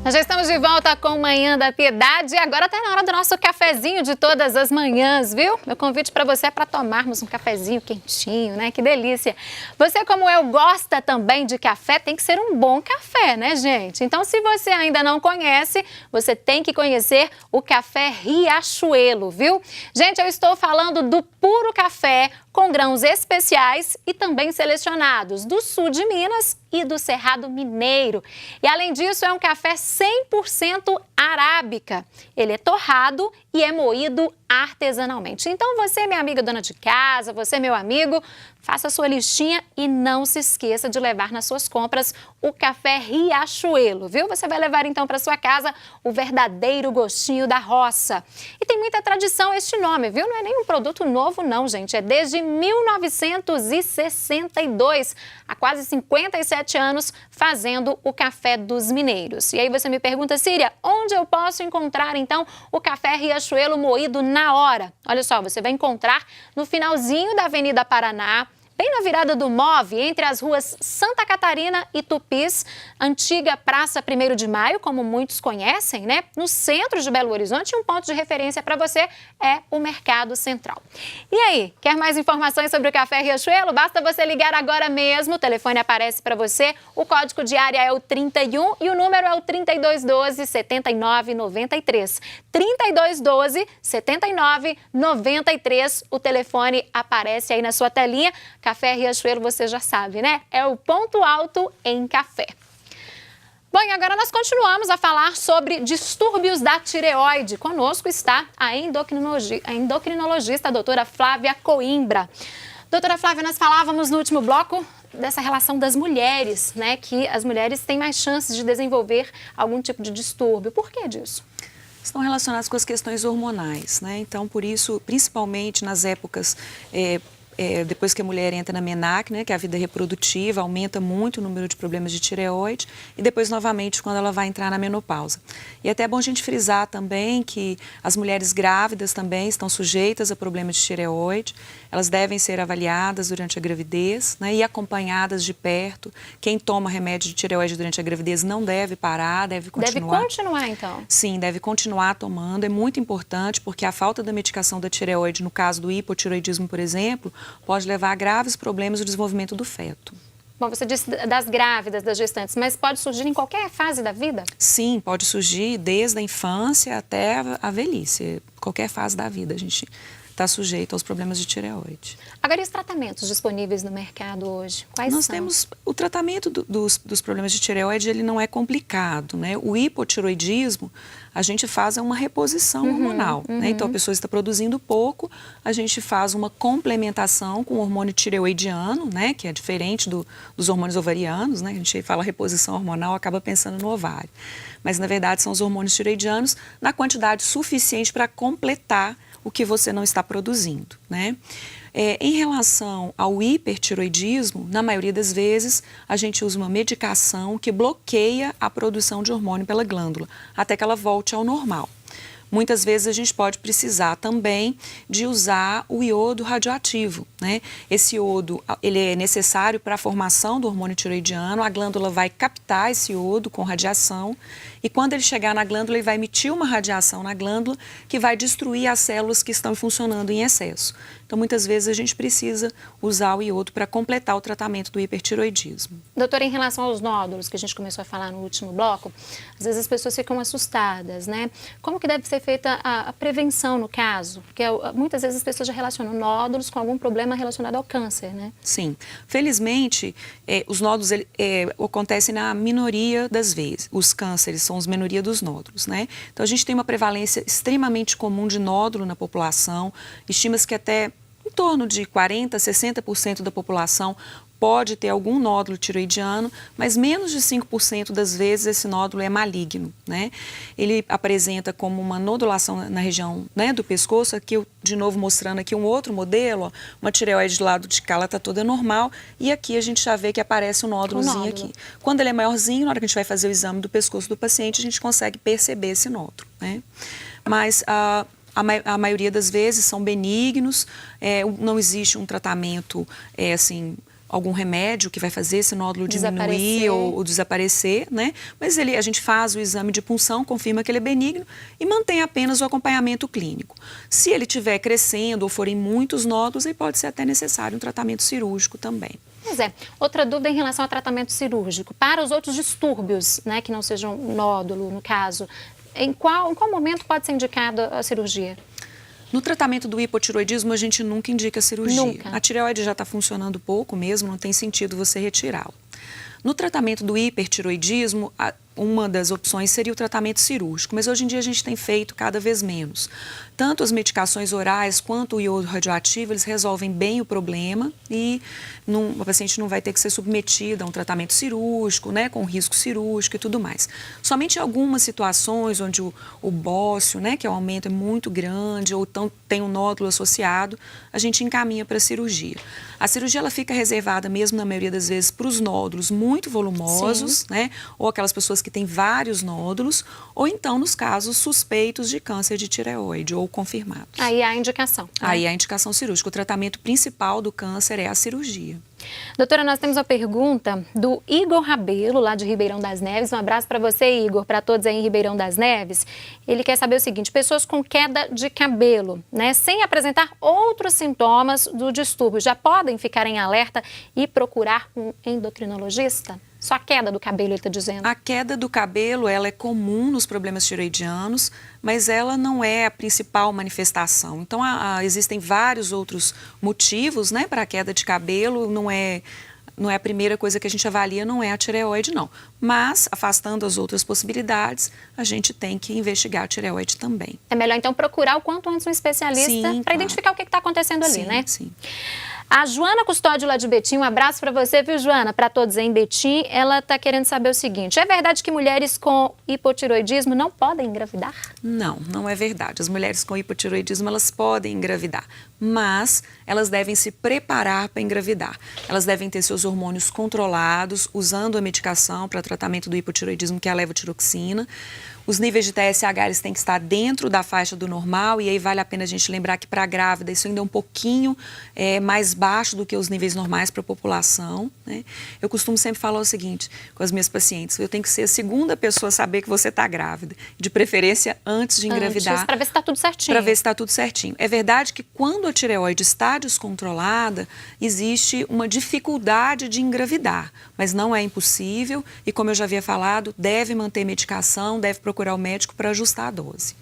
Nós já estamos de volta com Manhã da Piedade e agora está na hora do nosso cafezinho de todas as manhãs, viu? Meu convite para você é para tomarmos um cafezinho quentinho, né? Que delícia! Você, como eu, gosta também de café, tem que ser um bom café, né, gente? Então, se você ainda não conhece, você tem que conhecer o Café Riachuelo, viu? Gente, eu estou falando do puro café com grãos especiais e também selecionados do sul de Minas e do Cerrado Mineiro. E além disso, é um café 100% arábica. Ele é torrado e é moído artesanalmente. Então você, minha amiga dona de casa, você, meu amigo, faça a sua listinha e não se esqueça de levar nas suas compras o Café Riachuelo, viu? Você vai levar então para sua casa o verdadeiro gostinho da roça. E tem muita tradição este nome, viu? Não é nenhum produto novo não, gente. É desde 1962, há quase 57 anos, fazendo o café dos mineiros. E aí você me pergunta, Síria, onde eu posso encontrar então o Café Riachuelo moído na hora? Olha só, você vai encontrar no finalzinho da Avenida Paraná, bem na virada do MOVE, entre as ruas Santa Catarina e Tupis, antiga Praça 1º de Maio, como muitos conhecem, né? No centro de Belo Horizonte, um ponto de referência para você é o Mercado Central. E aí, quer mais informações sobre o Café Riachuelo? Basta você ligar agora mesmo, o telefone aparece para você, o código de área é o 31 e o número é o 3212-7993. 3212-7993, o telefone aparece aí na sua telinha. Café Riachuelo, você já sabe, né? É o ponto alto em café. Bom, e agora nós continuamos a falar sobre distúrbios da tireoide. Conosco está a endocrinologista, a doutora Flávia Coimbra. Doutora Flávia, nós falávamos no último bloco dessa relação das mulheres, né? Que as mulheres têm mais chances de desenvolver algum tipo de distúrbio. Por que disso? Estão relacionadas com as questões hormonais, né? Então, por isso, principalmente nas épocas depois que a mulher entra na menarque, né, que é a vida reprodutiva, aumenta muito o número de problemas de tireoide, e depois novamente quando ela vai entrar na menopausa. E até é bom a gente frisar também que as mulheres grávidas também estão sujeitas a problemas de tireoide, elas devem ser avaliadas durante a gravidez, né, e acompanhadas de perto. Quem toma remédio de tireoide durante a gravidez não deve parar, deve continuar. Deve continuar, então? Sim, deve continuar tomando, é muito importante porque a falta da medicação da tireoide, no caso do hipotireoidismo, por exemplo, pode levar a graves problemas no desenvolvimento do feto. Bom, você disse das grávidas, das gestantes, mas pode surgir em qualquer fase da vida? Sim, pode surgir desde a infância até a velhice, qualquer fase da vida a gente está sujeito aos problemas de tireoide. Agora, e os tratamentos disponíveis no mercado hoje? Quais Nós são? temos o tratamento dos problemas de tireoide, ele não é complicado, né? O hipotireoidismo, a gente faz uma reposição hormonal, né? Então, a pessoa está produzindo pouco, a gente faz uma complementação com o hormônio tireoidiano, né? Que é diferente dos hormônios ovarianos, né? A gente fala reposição hormonal, acaba pensando no ovário. Mas, na verdade, são os hormônios tireoidianos na quantidade suficiente para completar o que você não está produzindo, né? Em relação ao hipertireoidismo, na maioria das vezes, a gente usa uma medicação que bloqueia a produção de hormônio pela glândula, até que ela volte ao normal. Muitas vezes a gente pode precisar também de usar o iodo radioativo, né? Esse iodo, ele é necessário para a formação do hormônio tireoidiano, a glândula vai captar esse iodo com radiação e quando ele chegar na glândula, ele vai emitir uma radiação na glândula que vai destruir as células que estão funcionando em excesso. Então, muitas vezes a gente precisa usar o iodo para completar o tratamento do hipertireoidismo. Doutora, em relação aos nódulos, que a gente começou a falar no último bloco, às vezes as pessoas ficam assustadas, né? Como que deve ser feita a prevenção no caso? Porque muitas vezes as pessoas já relacionam nódulos com algum problema relacionado ao câncer, né? Sim. Felizmente, os nódulos acontecem na minoria das vezes. Os cânceres são a minoria dos nódulos, né? Então, a gente tem uma prevalência extremamente comum de nódulo na população. Estima-se que até em torno de 40% a 60% da população pode ter algum nódulo tireoidiano, mas menos de 5% das vezes esse nódulo é maligno, né? Ele apresenta como uma nodulação na região, né, do pescoço, aqui eu de novo mostrando aqui um outro modelo, ó, uma tireoide do lado de cá, ela está toda normal, e aqui a gente já vê que aparece um nódulozinho aqui. Quando ele é maiorzinho, na hora que a gente vai fazer o exame do pescoço do paciente, a gente consegue perceber esse nódulo, né? Mas a maioria das vezes são benignos, não existe um tratamento assim algum remédio que vai fazer esse nódulo diminuir ou desaparecer, né? Mas a gente faz o exame de punção, confirma que ele é benigno e mantém apenas o acompanhamento clínico. Se ele estiver crescendo ou forem muitos nódulos, aí pode ser até necessário um tratamento cirúrgico também. Pois é. Outra dúvida em relação ao tratamento cirúrgico. Para os outros distúrbios, né, que não sejam nódulo, no caso, em qual momento pode ser indicada a cirurgia? No tratamento do hipotiroidismo, a gente nunca indica cirurgia. Nunca. A tireoide já está funcionando pouco mesmo, não tem sentido você retirá-la. No tratamento do hipertiroidismo, uma das opções seria o tratamento cirúrgico, mas hoje em dia a gente tem feito cada vez menos. Tanto as medicações orais quanto o iodo radioativo, eles resolvem bem o problema e a paciente não vai ter que ser submetida a um tratamento cirúrgico, né, com risco cirúrgico e tudo mais. Somente em algumas situações onde o bócio, né, que o aumento é muito grande ou tem um nódulo associado, a gente encaminha para a cirurgia. A cirurgia ela fica reservada mesmo na maioria das vezes para os nódulos muito volumosos, né, ou aquelas pessoas que têm vários nódulos, ou então nos casos suspeitos de câncer de tireoide ou confirmados. Aí há a indicação. Né? Aí há a indicação cirúrgica. O tratamento principal do câncer é a cirurgia. Doutora, nós temos uma pergunta do Igor Rabelo, lá de Ribeirão das Neves. Um abraço para você, Igor, para todos aí em Ribeirão das Neves. Ele quer saber o seguinte: pessoas com queda de cabelo, né, sem apresentar outros sintomas do distúrbio, já podem ficar em alerta e procurar um endocrinologista? Só a queda do cabelo, ele está dizendo. A queda do cabelo, ela é comum nos problemas tiroidianos, mas ela não é a principal manifestação. Então, existem vários outros motivos, né, para a queda de cabelo. Não é a primeira coisa que a gente avalia, não é a tireoide, não. Mas, afastando as outras possibilidades, a gente tem que investigar a tireoide também. É melhor, então, procurar o quanto antes um especialista para identificar o que está acontecendo ali, né? Sim. A Joana Custódio, lá de Betim, um abraço para você, viu, Joana? Para todos em Betim, ela está querendo saber o seguinte: é verdade que mulheres com hipotiroidismo não podem engravidar? Não, não é verdade. As mulheres com hipotiroidismo, elas podem engravidar, mas elas devem se preparar para engravidar. Elas devem ter seus hormônios controlados, usando a medicação para tratamento do hipotiroidismo, que é a levotiroxina. Os níveis de TSH eles têm que estar dentro da faixa do normal, e aí vale a pena a gente lembrar que para a grávida isso ainda é um pouquinho mais baixo do que os níveis normais para a população, né? Eu costumo sempre falar o seguinte com as minhas pacientes: eu tenho que ser a segunda pessoa a saber que você está grávida, de preferência antes de engravidar. Para ver se está tudo certinho. Para ver se está tudo certinho. É verdade que quando a tireoide está descontrolada, existe uma dificuldade de engravidar, mas não é impossível e, como eu já havia falado, deve manter medicação, deve procurar o médico para ajustar a dose.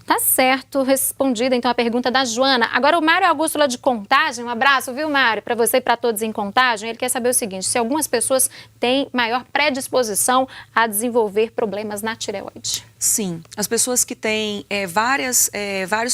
Tá certo, respondida então a pergunta da Joana. Agora o Mário Augusto, lá de Contagem, um abraço, viu, Mário, para você e para todos em Contagem. Ele quer saber o seguinte: se algumas pessoas têm maior predisposição a desenvolver problemas na tireoide. Sim, as pessoas que têm vários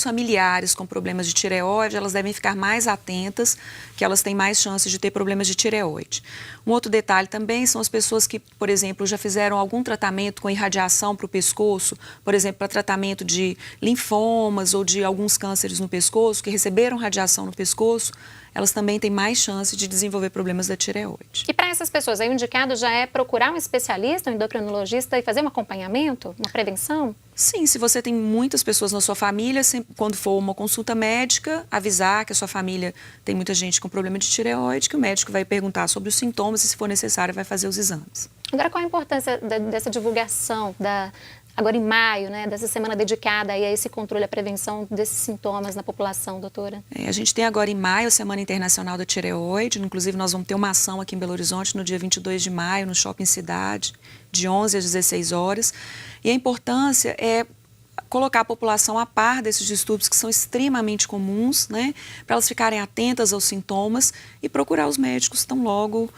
familiares com problemas de tireoide, elas devem ficar mais atentas, que elas têm mais chances de ter problemas de tireoide. Um outro detalhe também são as pessoas que, por exemplo, já fizeram algum tratamento com irradiação para o pescoço, por exemplo, para tratamento de linfomas ou de alguns cânceres no pescoço, que receberam radiação no pescoço, elas também têm mais chance de desenvolver problemas da tireoide. E para essas pessoas, aí o indicado já é procurar um especialista, um endocrinologista e fazer um acompanhamento, uma prevenção? Sim, se você tem muitas pessoas na sua família, quando for uma consulta médica, avisar que a sua família tem muita gente com problema de tireoide, que o médico vai perguntar sobre os sintomas e, se for necessário, vai fazer os exames. Agora, qual a importância dessa divulgação, agora em maio, né, dessa semana dedicada aí a esse controle, a prevenção desses sintomas na população, doutora? A gente tem agora em maio a Semana Internacional da Tireoide. Inclusive, nós vamos ter uma ação aqui em Belo Horizonte no dia 22 de maio, no Shopping Cidade, de 11 às 16 horas. E a importância é colocar a população a par desses distúrbios que são extremamente comuns, né, para elas ficarem atentas aos sintomas e procurar os médicos tão logo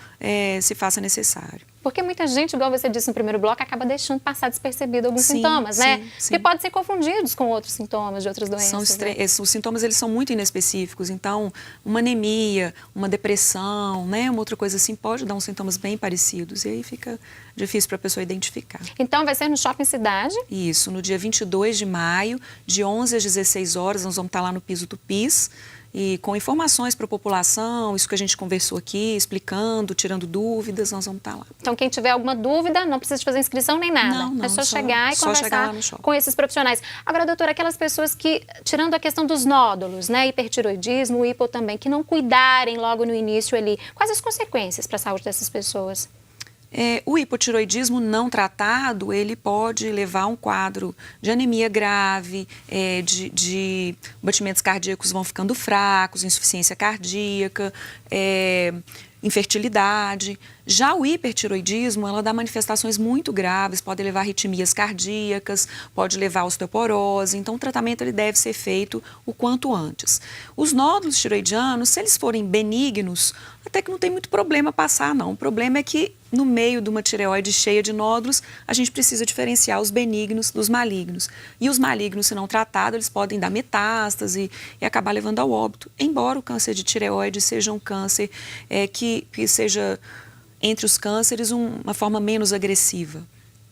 se faça necessário. Porque muita gente, igual você disse no primeiro bloco, acaba deixando passar despercebido alguns sintomas, né? Sim. Que podem ser confundidos com outros sintomas de outras doenças. Os sintomas, eles são muito inespecíficos. Então, uma anemia, uma depressão, né, uma outra coisa assim, pode dar uns sintomas bem parecidos. E aí fica difícil para a pessoa identificar. Então, vai ser no Shopping Cidade? Isso, no dia 22 de maio, de 11 às 16 horas, nós vamos estar lá no piso do PIS. e com informações para a população, isso que a gente conversou aqui, explicando, tirando dúvidas, nós vamos estar lá. Então, quem tiver alguma dúvida, não precisa de fazer inscrição nem nada. Não, é só chegar e conversar chegar com esses profissionais. Agora, doutora, aquelas pessoas que, tirando a questão dos nódulos, né, hipertiroidismo, o hipo também, que não cuidarem logo no início ali, quais as consequências para a saúde dessas pessoas? O hipotiroidismo não tratado, ele pode levar a um quadro de anemia grave, de batimentos cardíacos vão ficando fracos, insuficiência cardíaca, infertilidade. Já o hipertiroidismo, ela dá manifestações muito graves, pode levar a arritmias cardíacas, pode levar a osteoporose, então o tratamento ele deve ser feito o quanto antes. Os nódulos tiroidianos, se eles forem benignos, até que não tem muito problema passar, não. O problema é que no meio de uma tireoide cheia de nódulos, a gente precisa diferenciar os benignos dos malignos. E os malignos, se não tratados, eles podem dar metástase e acabar levando ao óbito. Embora o câncer de tireoide seja um câncer que seja, entre os cânceres, uma forma menos agressiva.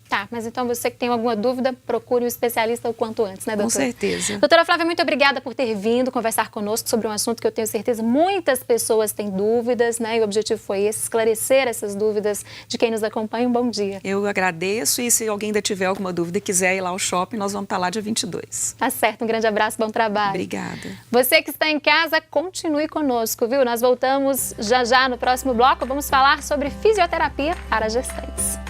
Tá, mas então você que tem alguma dúvida, procure um especialista o quanto antes, né, doutora? Com certeza. Doutora Flávia, muito obrigada por ter vindo conversar conosco sobre um assunto que eu tenho certeza muitas pessoas têm dúvidas, né? E o objetivo foi esse, esclarecer essas dúvidas de quem nos acompanha. Um bom dia. Eu agradeço e se alguém ainda tiver alguma dúvida e quiser ir lá ao shopping, nós vamos estar lá dia 22. Tá certo, um grande abraço, bom trabalho. Obrigada. Você que está em casa, continue conosco, viu? Nós voltamos já no próximo bloco, vamos falar sobre fisioterapia para gestantes.